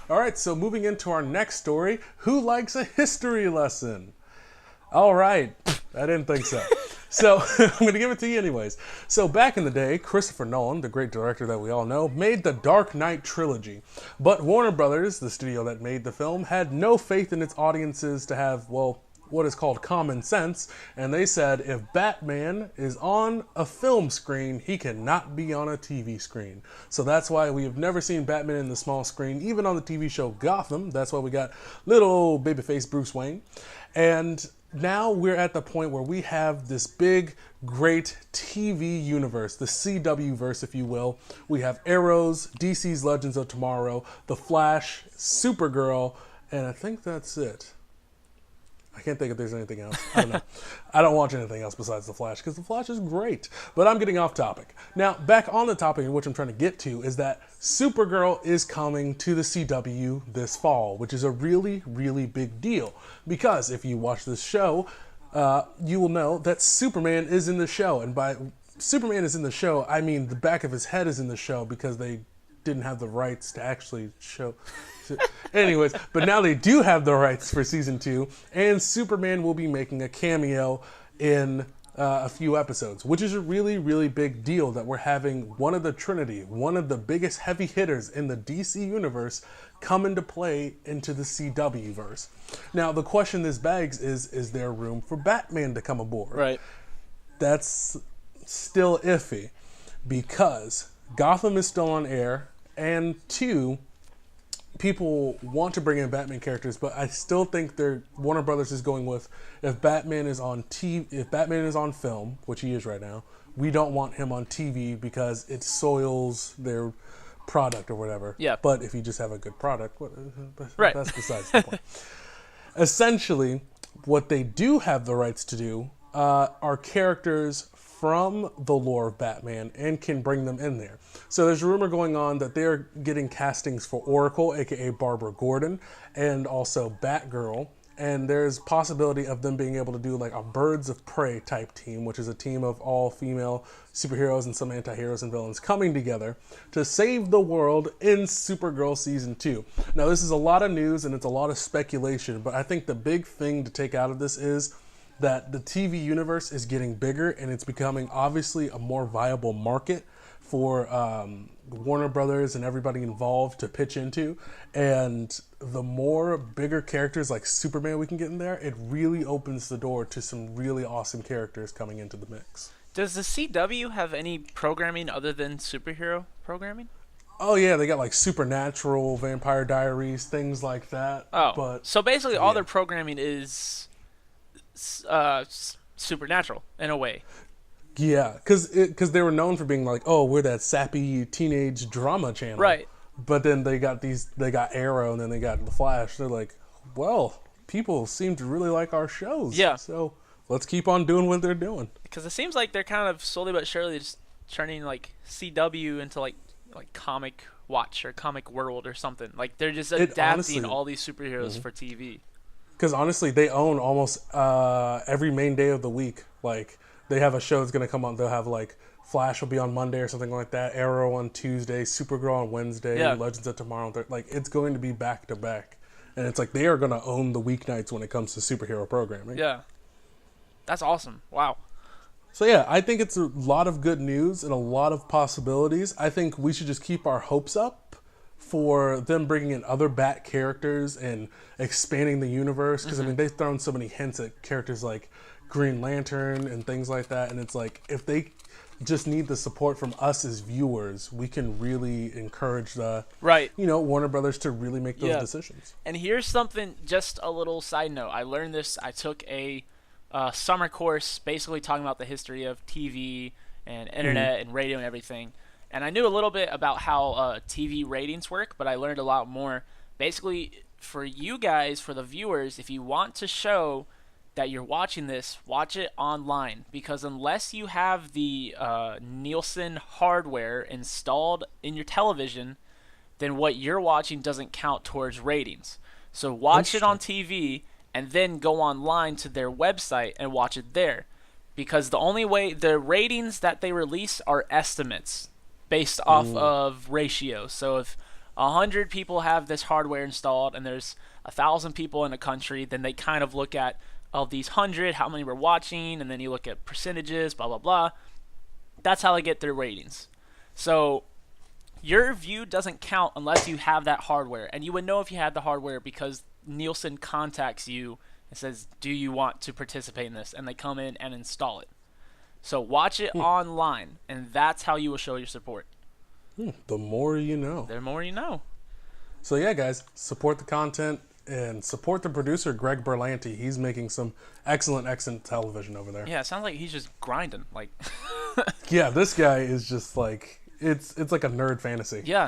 All right, so moving into our next story, who likes a history lesson? All right, I didn't think so. So I'm going to give it to you anyways. So back in the day, Christopher Nolan, the great director that we all know, made the Dark Knight trilogy. But Warner Brothers, the studio that made the film, had no faith in its audiences to have, well, what is called common sense, and they said if Batman is on a film screen, he cannot be on a TV screen. So that's why we have never seen Batman in the small screen, even on the TV show Gotham. That's why we got little old babyface Bruce Wayne. And now we're at the point where we have this big, great TV universe, the CW verse, if you will. We have Arrows, DC's Legends of Tomorrow, The Flash, Supergirl, and I think that's it. I can't think if there's anything else. I don't know. I don't watch anything else besides The Flash because The Flash is great. But I'm getting off topic. Now, back on the topic in which I'm trying to get to is that Supergirl is coming to the CW this fall, which is a really, really big deal. Because if you watch this show, you will know that Superman is in the show. And by Superman is in the show, I mean the back of his head is in the show because they didn't have the rights to actually show. Anyways, but now they do have the rights for season 2, and Superman will be making a cameo in a few episodes, which is a really, really big deal that we're having one of the Trinity, one of the biggest heavy hitters in the DC universe, come into play into the CW verse. Now, the question this begs is there room for Batman to come aboard? Right. That's still iffy because Gotham is still on air, and 2, people want to bring in Batman characters, but I still think Warner Brothers is going with if Batman is on film, which he is right now, we don't want him on TV because it soils their product or whatever. Yeah. But if you just have a good product, right. That's besides the point. Essentially, what they do have the rights to do are characters from the lore of Batman and can bring them in there. So there's a rumor going on that they're getting castings for Oracle, aka Barbara Gordon, and also Batgirl. And there's possibility of them being able to do like a Birds of Prey type team, which is a team of all female superheroes and some anti-heroes and villains coming together to save the world in Supergirl Season 2. Now this is a lot of news and it's a lot of speculation, but I think the big thing to take out of this is that the TV universe is getting bigger and it's becoming obviously a more viable market for Warner Brothers and everybody involved to pitch into. And the more bigger characters like Superman we can get in there, it really opens the door to some really awesome characters coming into the mix. Does the CW have any programming other than superhero programming? Oh yeah, they got like Supernatural, Vampire Diaries, things like that. Oh, but so basically all their programming is supernatural in a way. Yeah, because they were known for being like, oh, we're that sappy teenage drama channel. Right. But then they got Arrow, and then they got The Flash. They're like, well, people seem to really like our shows. Yeah. So let's keep on doing what they're doing. Because it seems like they're kind of slowly but surely just turning like CW into like Comic Watch or Comic World or something. Like they're just adapting all these superheroes for TV. Because honestly, they own almost every main day of the week. Like, they have a show that's going to come on. They'll have, like, Flash will be on Monday or something like that. Arrow on Tuesday. Supergirl on Wednesday. Yeah. Legends of Tomorrow. Like, it's going to be back-to-back. And it's like they are going to own the weeknights when it comes to superhero programming. Yeah. That's awesome. Wow. So, yeah, I think it's a lot of good news and a lot of possibilities. I think we should just keep our hopes up for them bringing in other Bat characters and expanding the universe. Because, I mean, they've thrown so many hints at characters like Green Lantern and things like that. And it's like, if they just need the support from us as viewers, we can really encourage Warner Brothers to really make those decisions. And here's something, just a little side note. I learned this. I took a summer course basically talking about the history of TV and internet and radio and everything. And I knew a little bit about how TV ratings work, but I learned a lot more. Basically, for you guys, for the viewers, if you want to show that you're watching this, watch it online. Because unless you have the Nielsen hardware installed in your television, then what you're watching doesn't count towards ratings. So watch it on TV and then go online to their website and watch it there. Because the only way, the ratings that they release are estimates based off of ratios. So if 100 people have this hardware installed, and there's 1,000 people in a country, then they kind of look at of these 100, how many were watching, and then you look at percentages, blah blah blah. That's how they get their ratings. So your view doesn't count unless you have that hardware, and you would know if you had the hardware because Nielsen contacts you and says, "Do you want to participate in this?" And they come in and install it. So watch it online, and that's how you will show your support. The more you know. The more you know. So yeah, guys, support the content and support the producer, Greg Berlanti. He's making some excellent television over there. Yeah, it sounds like he's just grinding. Like, Yeah, this guy is just like, it's like a nerd fantasy. yeah.